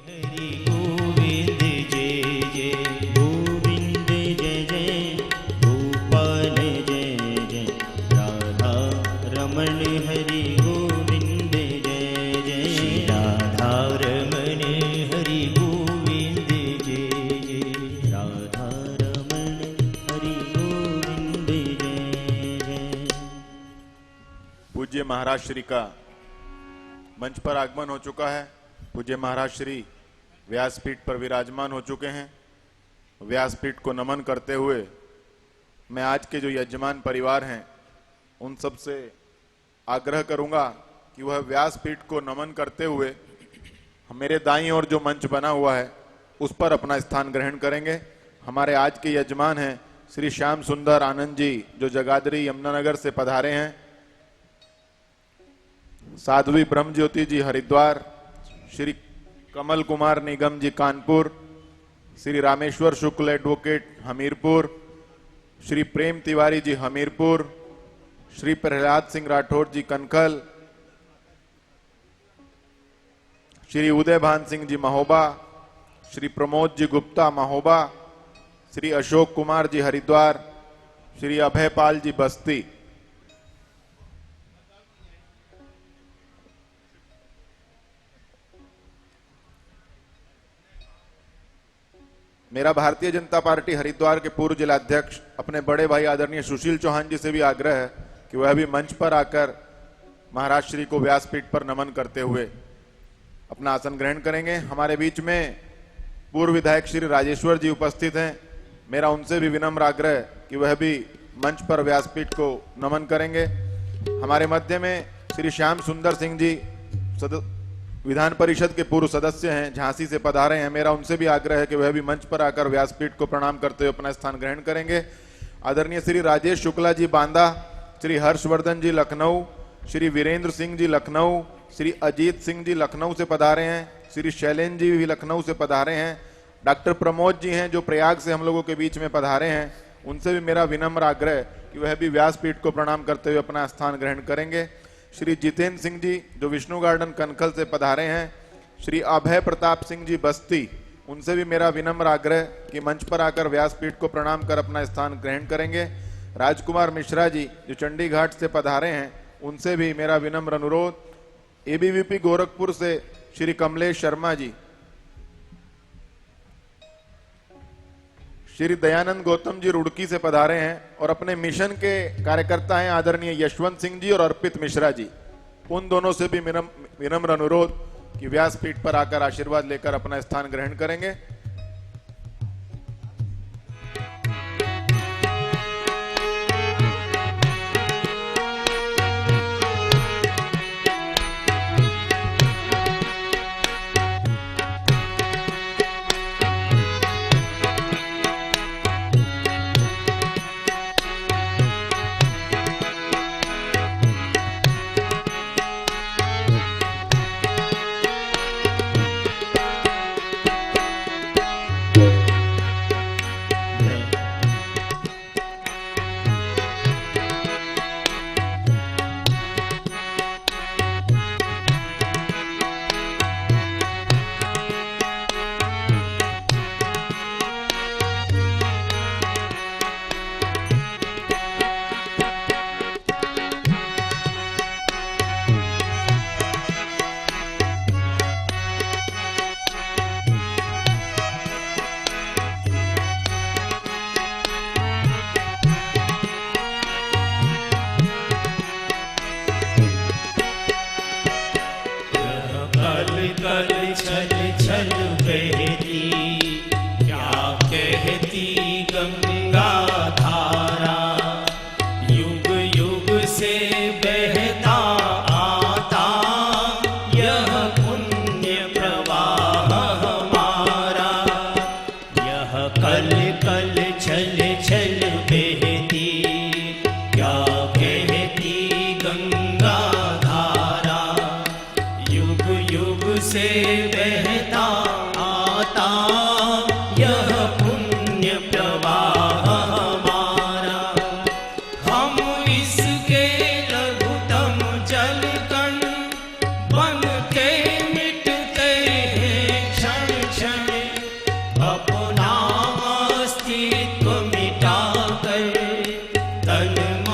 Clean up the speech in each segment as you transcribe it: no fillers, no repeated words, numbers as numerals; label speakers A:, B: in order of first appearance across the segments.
A: हरि गोविंद जय जय गोविंद जय जय गोपाल जय जय राधा रमण हरि गोविंद जय जय श्री राधा रमण हरि गोविंद जय जय राधा रमण हरि गोविंद जय जय।
B: पूज्य महाराज श्री का मंच पर आगमन हो चुका है। पूज्य महाराज श्री व्यासपीठ पर विराजमान हो चुके हैं। व्यासपीठ को नमन करते हुए मैं आज के जो यजमान परिवार हैं उन सब से आग्रह करूंगा कि वह व्यासपीठ को नमन करते हुए मेरे दाईं ओर जो मंच बना हुआ है उस पर अपना स्थान ग्रहण करेंगे। हमारे आज के यजमान हैं श्री श्याम सुंदर आनंद जी, जो जगाधरी यमुनानगर से पधारे हैं। साध्वी ब्रह्म ज्योति जी हरिद्वार, श्री कमल कुमार निगम जी कानपुर, श्री रामेश्वर शुक्ल एडवोकेट हमीरपुर, श्री प्रेम तिवारी जी हमीरपुर, श्री प्रहलाद सिंह राठौर जी कनखल, श्री उदय भान सिंह जी महोबा, श्री प्रमोद जी गुप्ता महोबा, श्री अशोक कुमार जी हरिद्वार, श्री अभयपाल जी बस्ती। मेरा भारतीय जनता पार्टी हरिद्वार के पूर्व जिलाध्यक्ष अपने बड़े भाई आदरणीय सुशील चौहान जी से भी आग्रह है कि वह भी मंच पर आकर महाराज श्री को व्यासपीठ पर नमन करते हुए अपना आसन ग्रहण करेंगे। हमारे बीच में पूर्व विधायक श्री राजेश्वर जी उपस्थित हैं। मेरा उनसे भी विनम्र आग्रह है कि वह भी मंच पर व्यासपीठ को नमन करेंगे। हमारे मध्य में श्री श्याम सुंदर सिंह जी विधान परिषद के पूर्व सदस्य हैं, झांसी से पधारे हैं। मेरा उनसे भी आग्रह है कि वह भी मंच पर आकर व्यासपीठ को प्रणाम करते हुए अपना स्थान ग्रहण करेंगे। आदरणीय श्री राजेश शुक्ला जी बांदा, श्री हर्षवर्धन जी लखनऊ, श्री वीरेंद्र सिंह जी लखनऊ, श्री अजीत सिंह जी लखनऊ से पधारे हैं, श्री शैलेंद्र जी भी लखनऊ से पधारे हैं। डॉक्टर प्रमोद जी हैं जो प्रयाग से हम लोगों के बीच में पधारे हैं, उनसे भी मेरा विनम्र आग्रह कि वह भी व्यासपीठ को प्रणाम करते हुए अपना स्थान ग्रहण करेंगे। श्री जितेंद्र सिंह जी जो विष्णु गार्डन कनखल से पधारे हैं, श्री अभय प्रताप सिंह जी बस्ती, उनसे भी मेरा विनम्र आग्रह कि मंच पर आकर व्यासपीठ को प्रणाम कर अपना स्थान ग्रहण करेंगे। राजकुमार मिश्रा जी जो चंडीघाट से पधारे हैं, उनसे भी मेरा विनम्र अनुरोध। एबीवीपी गोरखपुर से श्री कमलेश शर्मा जी, श्री दयानंद गौतम जी रुड़की से पधारे हैं और अपने मिशन के कार्यकर्ता हैं आदरणीय यशवंत सिंह जी और अर्पित मिश्रा जी। उन दोनों से भी विनम्र अनुरोध कि व्यासपीठ पर आकर आशीर्वाद लेकर अपना स्थान ग्रहण करेंगे।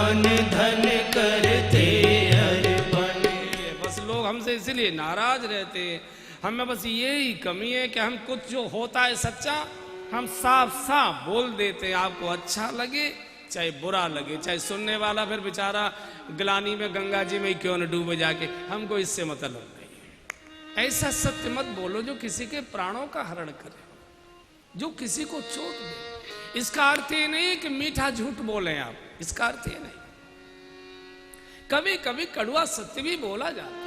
A: मन धन करते अर्पण।
C: बस लोग हमसे इसीलिए नाराज रहते हैं। हमें बस यही कमी है कि हम कुछ जो होता है सच्चा हम साफ साफ बोल देते हैं, आपको अच्छा लगे चाहे बुरा लगे, चाहे सुनने वाला फिर बेचारा ग्लानी में गंगा जी में क्यों न डूबे जाके, हमको इससे मतलब नहीं। ऐसा सत्य मत बोलो जो किसी के प्राणों का हरण करे, जो किसी को चोट दे। इसका अर्थ ये नहीं कि मीठा झूठ बोलें आप, इसका अर्थ ये नहीं। कभी कभी कड़वा सत्य भी बोला जाता है,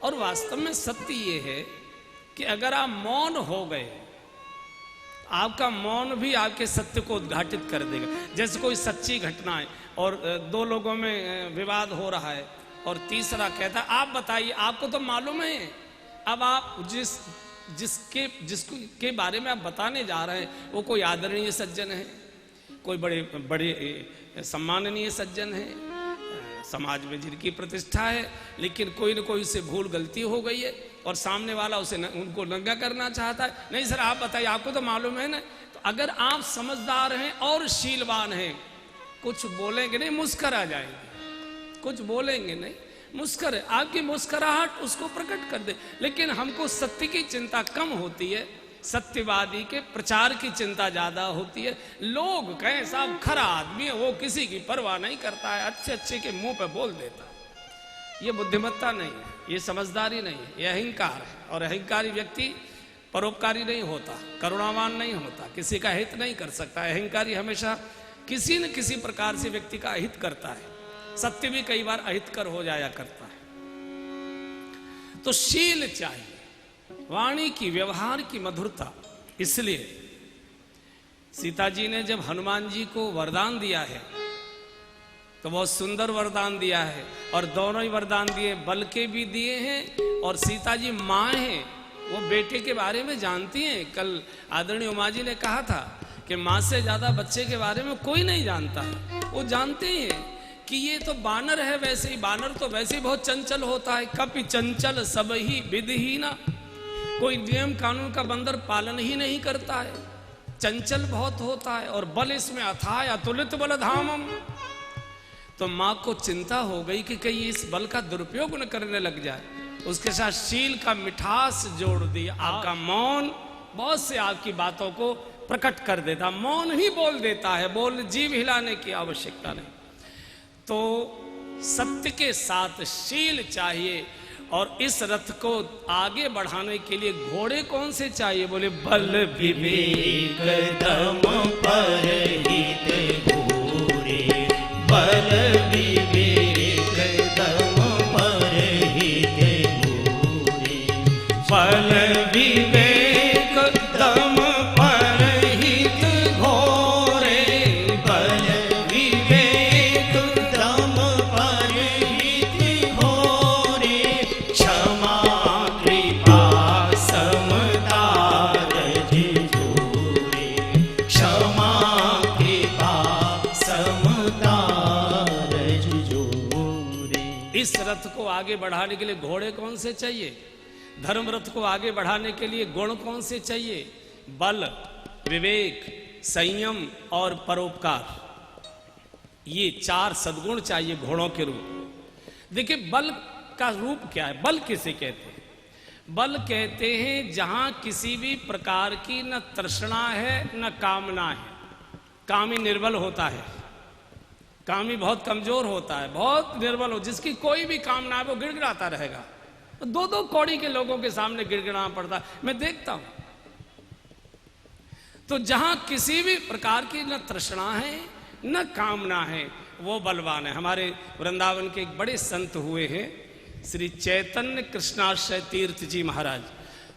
C: और वास्तव में सत्य ये है कि अगर आप मौन हो गए, आपका मौन भी आपके सत्य को उद्घाटित कर देगा। जैसे कोई सच्ची घटना है और दो लोगों में विवाद हो रहा है और तीसरा कहता है आप बताइए, आपको तो मालूम है। अब आप जिसके बारे में आप बताने जा रहे हैं वो कोई आदरणीय सज्जन है, कोई बड़े बड़े सम्माननीय सज्जन है, समाज में जिनकी प्रतिष्ठा है, लेकिन कोई न कोई से भूल गलती हो गई है और सामने वाला उसे उनको नंगा करना चाहता है। नहीं सर आप बताइए, आपको तो मालूम है ना। तो अगर आप समझदार हैं और शीलवान हैं, कुछ बोलेंगे नहीं, मुस्कुरा जाएंगे। कुछ बोलेंगे नहीं, मुस्कुरा, आपकी मुस्कुराहट उसको प्रकट कर दे। लेकिन हमको सत्य की चिंता कम होती है, सत्यवादी के प्रचार की चिंता ज्यादा होती है। लोग कहें साहब खरा आदमी है, वो किसी की परवाह नहीं करता है, अच्छे अच्छे के मुंह पे बोल देता है। ये बुद्धिमत्ता नहीं है, ये समझदारी नहीं है, ये अहंकार है। और अहंकारी व्यक्ति परोपकारी नहीं होता, करुणावान नहीं होता, किसी का हित नहीं कर सकता। अहंकारी हमेशा किसी न किसी प्रकार से व्यक्ति का अहित करता है। सत्य भी कई बार अहितकर हो जाया करता है। तो शील चाहिए, वाणी की, व्यवहार की मधुरता। इसलिए सीता जी ने जब हनुमान जी को वरदान दिया है तो बहुत सुंदर वरदान दिया है, और दोनों ही वरदान दिए, बल के भी दिए हैं। और सीता जी माँ हैं, वो बेटे के बारे में जानती हैं। कल आदरणीय उमा जी ने कहा था कि माँ से ज्यादा बच्चे के बारे में कोई नहीं जानता है। वो जानते हैं कि ये तो बानर है, वैसे ही बानर तो वैसे ही बहुत चंचल होता है। कपि चंचल सब ही विधि ही ना, कोई नियम कानून का बंदर पालन ही नहीं करता है, चंचल बहुत होता है। और बल इसमें अथाय अतुलित बल धामम। तो माँ को चिंता हो गई कि कहीं इस बल का दुरुपयोग न करने लग जाए। उसके साथ शील का मिठास जोड़ दिया। आपका मौन बहुत से आपकी बातों को प्रकट कर देता, मौन ही बोल देता है, बोल जीभ हिलाने की आवश्यकता नहीं। तो सत्य के साथ शील चाहिए। और इस रथ को आगे बढ़ाने के लिए घोड़े कौन से चाहिए? बोले बल विवेक
A: दम परहित घोरे, बल विवेक दम परहित घोरे,
C: बल विवेक दम परहित घोरे,
A: बल विवेक दम परहित घोरे, क्षमा कृपा समता रज जोरे, क्षमा कृपा समता रज जोरे।
C: इस रथ को आगे बढ़ाने के लिए घोड़े कौन से चाहिए? धर्म रथ को आगे बढ़ाने के लिए गुण कौन से चाहिए? बल, विवेक, संयम और परोपकार। ये चार सद्गुण चाहिए घोड़ों के रूप। देखिए बल का रूप क्या है? बल किसे कहते हैं? बल कहते हैं जहां किसी भी प्रकार की न तृष्णा है न कामना है। कामी निर्बल होता है, कामी बहुत कमजोर होता है, बहुत निर्बल हो, जिसकी कोई भी कामना है वो गिड़गिड़ाता रहेगा। दो दो कौड़ी के लोगों के सामने गिड़गिड़ाना पड़ता है, मैं देखता हूं। तो जहां किसी भी प्रकार की न तृष्णा है न कामना है वो बलवान है। हमारे वृंदावन के एक बड़े संत हुए हैं श्री चैतन्य कृष्णाश्रय तीर्थ जी महाराज,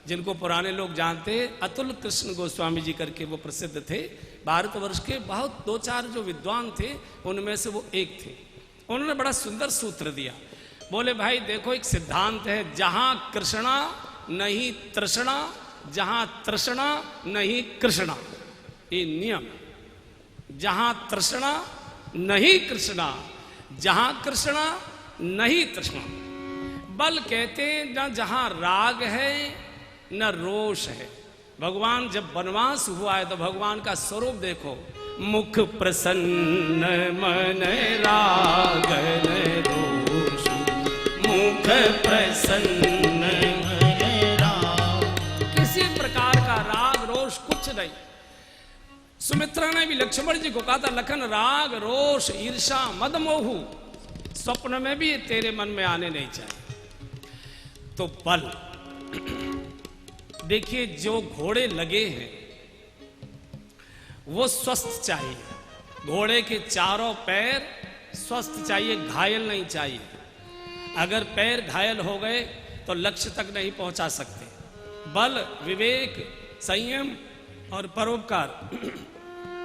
C: जिनको पुराने लोग जानते हैं। अतुल कृष्ण गोस्वामी जी करके वो प्रसिद्ध थे। भारतवर्ष के बहुत दो चार जो विद्वान थे उनमें से वो एक थे। उन्होंने बड़ा सुंदर सूत्र दिया। बोले भाई देखो एक सिद्धांत है, जहां कृष्णा नहीं तृष्णा, जहां तृष्णा नहीं कृष्णा, ये नियम। जहां तृष्णा नहीं कृष्णा, जहां कृष्णा नहीं तृष्णा। बल कहते न जहां राग है न रोष है। भगवान जब वनवास हुआ है तो भगवान का स्वरूप देखो, मुख प्रसन्न मन रागन रोष, मुख प्रसन्न मन राग। किसी प्रकार का राग रोष कुछ नहीं। सुमित्रा ने भी लक्ष्मण जी को कहा था, लखन राग रोष ईर्षा मद मोहु स्वप्न में भी तेरे मन में आने नहीं चाहिए। तो बल देखिए, जो घोड़े लगे हैं वो स्वस्थ चाहिए। घोड़े के चारों पैर स्वस्थ चाहिए, घायल नहीं चाहिए। अगर पैर घायल हो गए तो लक्ष्य तक नहीं पहुंचा सकते। बल, विवेक, संयम और परोपकार,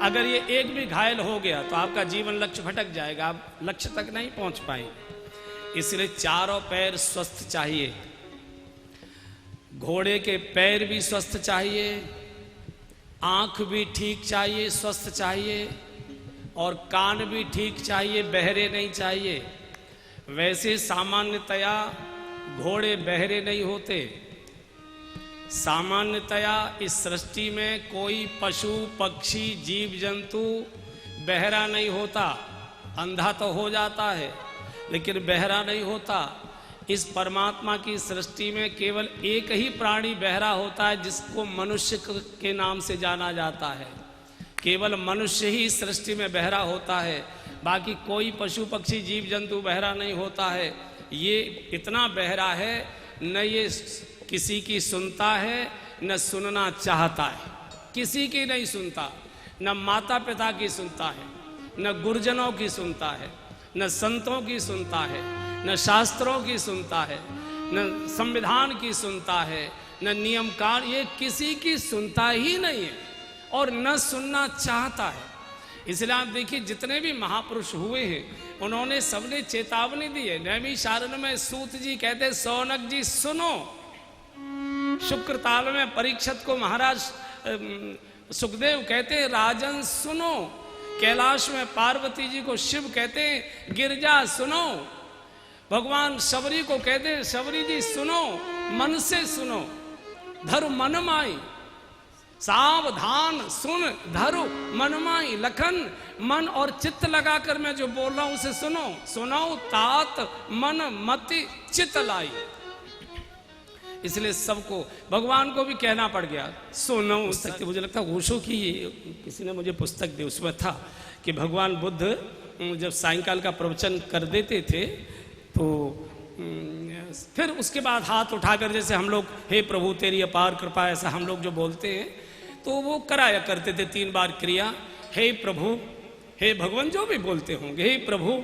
C: अगर ये एक भी घायल हो गया तो आपका जीवन लक्ष्य भटक जाएगा, आप लक्ष्य तक नहीं पहुंच पाएंगे। इसलिए चारों पैर स्वस्थ चाहिए। घोड़े के पैर भी स्वस्थ चाहिए, आंख भी ठीक चाहिए, स्वस्थ चाहिए, और कान भी ठीक चाहिए, बहरे नहीं चाहिए। वैसे सामान्यतया घोड़े बहरे नहीं होते। सामान्यतया इस सृष्टि में कोई पशु पक्षी जीव जंतु बहरा नहीं होता। अंधा तो हो जाता है लेकिन बहरा नहीं होता। इस परमात्मा की सृष्टि में केवल एक ही प्राणी बहरा होता है, जिसको मनुष्य के नाम से जाना जाता है। केवल मनुष्य ही सृष्टि में बहरा होता है, बाकी कोई पशु पक्षी जीव जंतु बहरा नहीं होता है। ये इतना बहरा है, न ये किसी की सुनता है न सुनना चाहता है, किसी की नहीं सुनता, न माता पिता की सुनता है, न गुरुजनों की सुनता है, न संतों की सुनता है, न शास्त्रों की सुनता है, न संविधान की सुनता है, न नियम कान, ये किसी की सुनता ही नहीं है और न सुनना चाहता है। इसलिए आप देखिए, जितने भी महापुरुष हुए हैं उन्होंने सबने चेतावनी दी है। नैमिषारण्य में सूत जी कहते, सौनक जी सुनो। शुक्र ताल में परीक्षित को महाराज सुखदेव कहते, राजन सुनो। कैलाश में पार्वती जी को शिव कहते, गिरजा सुनो। भगवान शबरी को कहते, शबरी जी सुनो, मन से सुनो। धरु मन माई, सावधान सुन, धरु मन माई। लखन, मन और चित्त लगाकर मैं जो बोल रहा हूं उसे सुनो। सुनो तात मन मति चित्त लाई। इसलिए सबको, भगवान को भी कहना पड़ गया, सुनो। मुझे लगता है ओशो की किसी ने मुझे पुस्तक दी, उसमें था कि भगवान बुद्ध जब सायंकाल का प्रवचन कर देते थे तो फिर उसके बाद हाथ उठाकर, जैसे हम लोग हे प्रभु तेरी अपार कृपा, ऐसा हम लोग जो बोलते हैं, तो वो कराया करते थे 3 बार क्रिया। हे प्रभु, हे भगवान, जो भी बोलते होंगे, हे प्रभु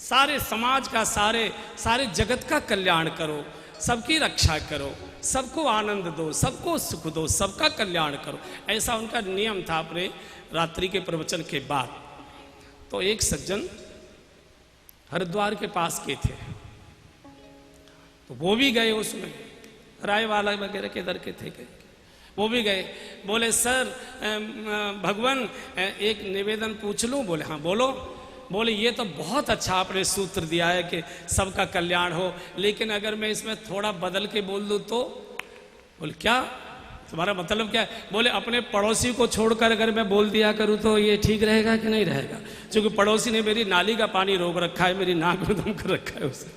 C: सारे समाज का, सारे जगत का कल्याण करो, सबकी रक्षा करो, सबको आनंद दो, सबको सुख दो, सबका कल्याण करो। ऐसा उनका नियम था अपने रात्रि के प्रवचन के बाद। तो एक सज्जन हरिद्वार के पास के थे, तो वो भी गए, उसमें रायवाला वगैरह के दर के थे, वो भी गए। बोले सर भगवान एक निवेदन पूछ लूं? बोले हाँ बोलो। बोले ये तो बहुत अच्छा आपने सूत्र दिया है कि सबका कल्याण हो, लेकिन अगर मैं इसमें थोड़ा बदल के बोल दूं तो? बोले क्या, तुम्हारा मतलब क्या है? बोले अपने पड़ोसी को छोड़कर अगर मैं बोल दिया करूं तो ये ठीक रहेगा कि नहीं रहेगा? क्योंकि पड़ोसी ने मेरी नाली का पानी रोक रखा है, मेरी नाक में दम कर रखा है उसे।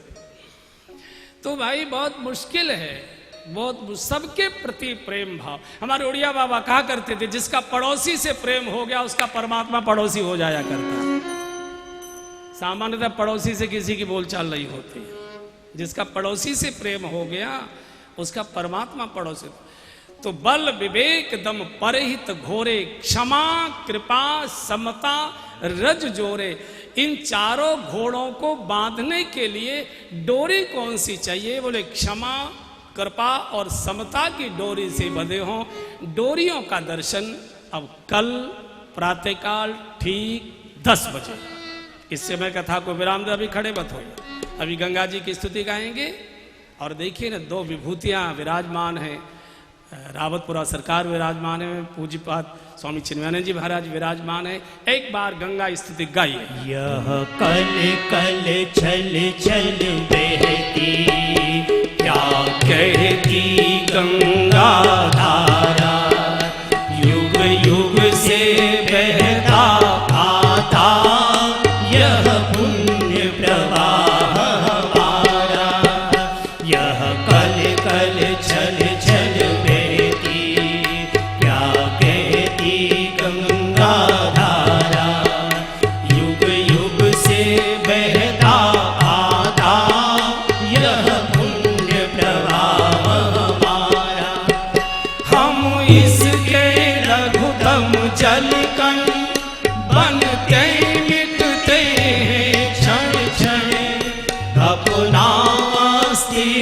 C: तो भाई बहुत मुश्किल है, बहुत सबके प्रति प्रेम भाव। हमारे उड़िया बाबा कहा करते थे, जिसका पड़ोसी से प्रेम हो गया उसका परमात्मा पड़ोसी हो जाया करता है। सामान्यतः पड़ोसी से किसी की बोलचाल नहीं होती, जिसका पड़ोसी से प्रेम हो गया उसका परमात्मा पड़ोसी। तो बल विवेक दम परहित घोरे, क्षमा कृपा समता रज जोरे, इन चारों घोड़ों को बांधने के लिए डोरी कौन सी चाहिए? बोले क्षमा कृपा और समता की डोरी से बंधे हों। डोरियों का दर्शन अब कल प्रातःकाल ठीक 10 बजे। इस समय कथा को विराम दे, अभी खड़े मत हो, अभी गंगा जी की स्तुति गाएंगे। और देखिए ना, 2 विभूतियां विराजमान हैं, रावतपुरा सरकार विराजमान है, पूज्यपाद स्वामी चिन्मयानंद जी महाराज विराजमान है। एक बार गंगा स्तुति गाइए।
A: यह कल कल छल छल बहती, क्या कहती गंगा धारा, युग युग से बहता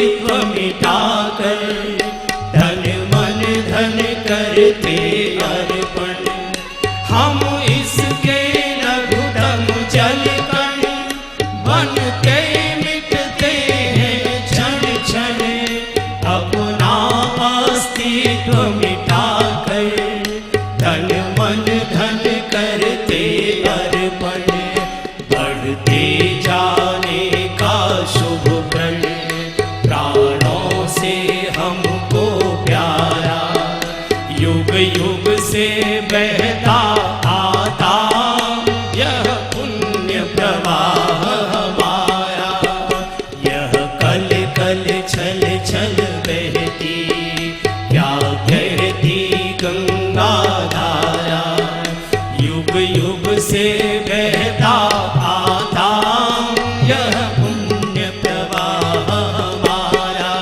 A: अस्तित्व मिटाकर धन मन धन करते अर्पण। हम इसके लघुतम जल कण बनते मिटते हैं क्षण क्षण। अपना अस्तित्व मिटाकर धन मन धन करते अर्पण। बढ़ते जाने का शुभ प्रण प्राणों से हमको प्यारा। युग युग से बहता आता यह पुण्य प्रवाह हमारा। यह कल कल छल छल बहती क्या कहती गंगा धारा। युग युग से बहता आता यह पुण्य प्रवाह हमारा।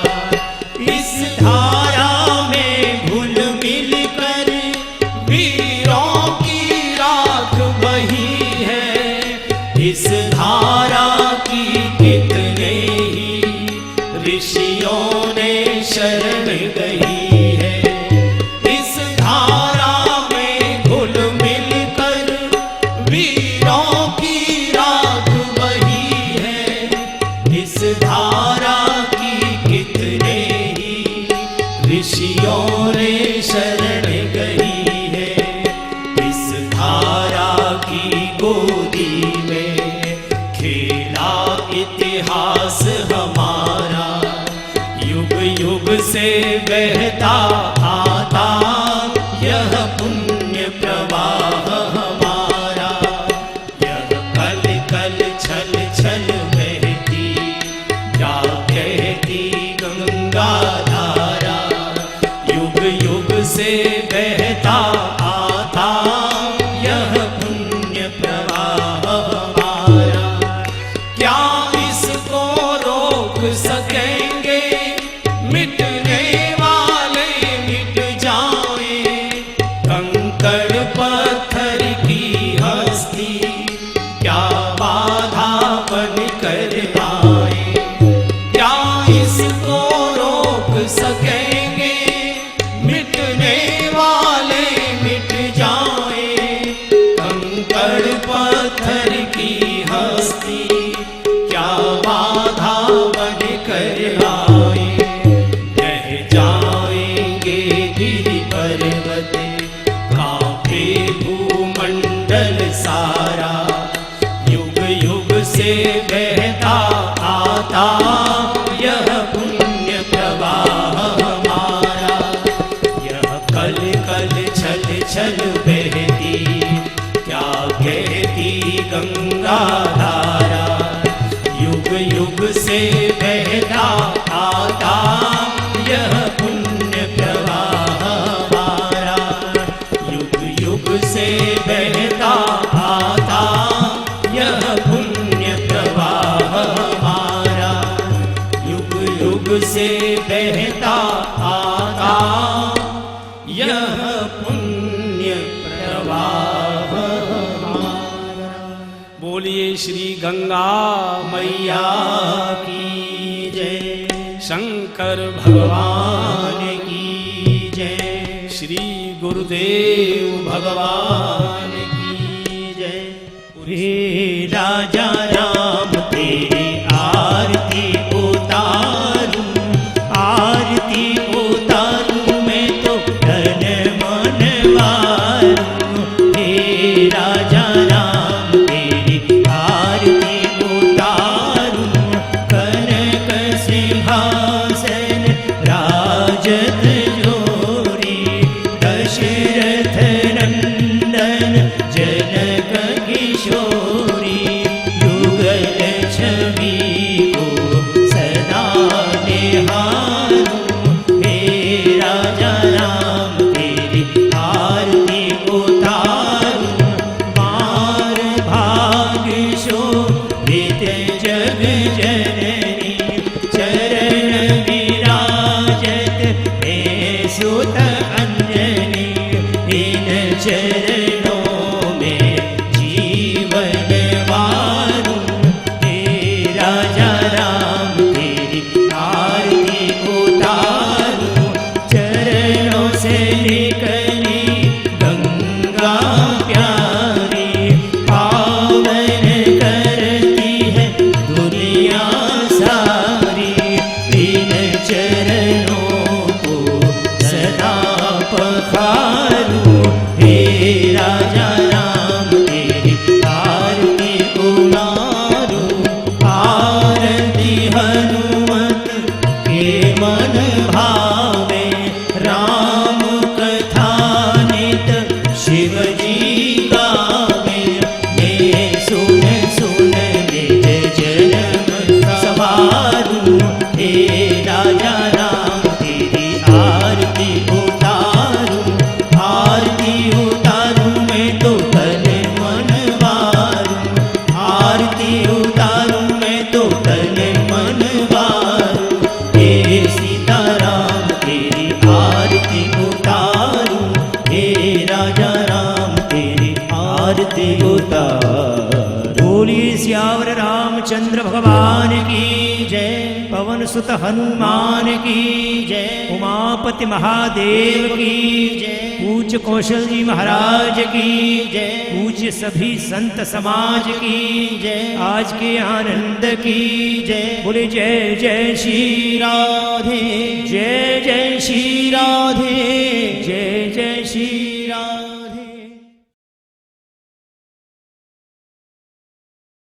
A: इस धारा में घुल मिल कर वीरों की राख बही है। इस धारा की कितने ही ऋषियों ने शरण गई है। इस धारा में घुल मिल कर वीरों की राख बही है। इस धारा की कितने ही ऋषियों ने शरण गई है। इस धारा की गोदी में खेला इतिहास हमारा। युग युग से बहता आता यह पुण्य प्रवाह हमारा। यह कल कल छल छल बहती क्या कहती गंगा धारा। युग युग से बहता आता यह पुण्य प्रवाह हमारा। क्या इसको रोक सकेंगे मिटने वाले मिट जाएं। कंकड़ पत्थर की हस्ती क्या बाधा बन कर आए। क्या इसको रोक सकेंगे मिटने वाले मिट जाएं। कंकड़ पत्थर की हस्ती क्या बाधा बन कर आए। रह जाएंगे गिरि पर्वत कांपे भूमंडल सारा। युग युग से बहता आता यह पुण्य प्रवाह हमारा। यह कल कल छल छल बहती क्या कहती गंगा धारा। युग युग से बहता आता यह पुण्य प्रवाह हमारा। युग युग से बहता आता यह पुण्य प्रवाह हमारा। युग युग से बहता आता यह पुण्य प्रवाह हमारा। बोलिए श्री गंगा मैया की जय। शंकर भगवान की जय। श्री गुरुदेव भगवान की जय। हे राजा राम तेरी आरती उतारूं। आरती उतारूं मैं तो तन मन वारूं। हे राजा राम तेरी आरती उतारूं। कनक सिंहासन राजत जोरी। दशरथ नंदन जनक किशोरी। युगल छवि को सदा निहारूं। हे राजा राम तेरी आरती उतारूं। मार भाग शोभित जग जननी। चरण विराजत हे सुत अंजनी। इन चरणों में जीवन वारूं। हे राजा
D: रामचंद्र भगवान की जय, पवन सुत हनुमान की जय, उमापति महादेव की जय, पूज्य कौशल जी महाराज की जय, पूज्य सभी संत समाज की जय, आज के आनंद की जय। बोले जय जय श्री राधे, जय जय श्री राधे।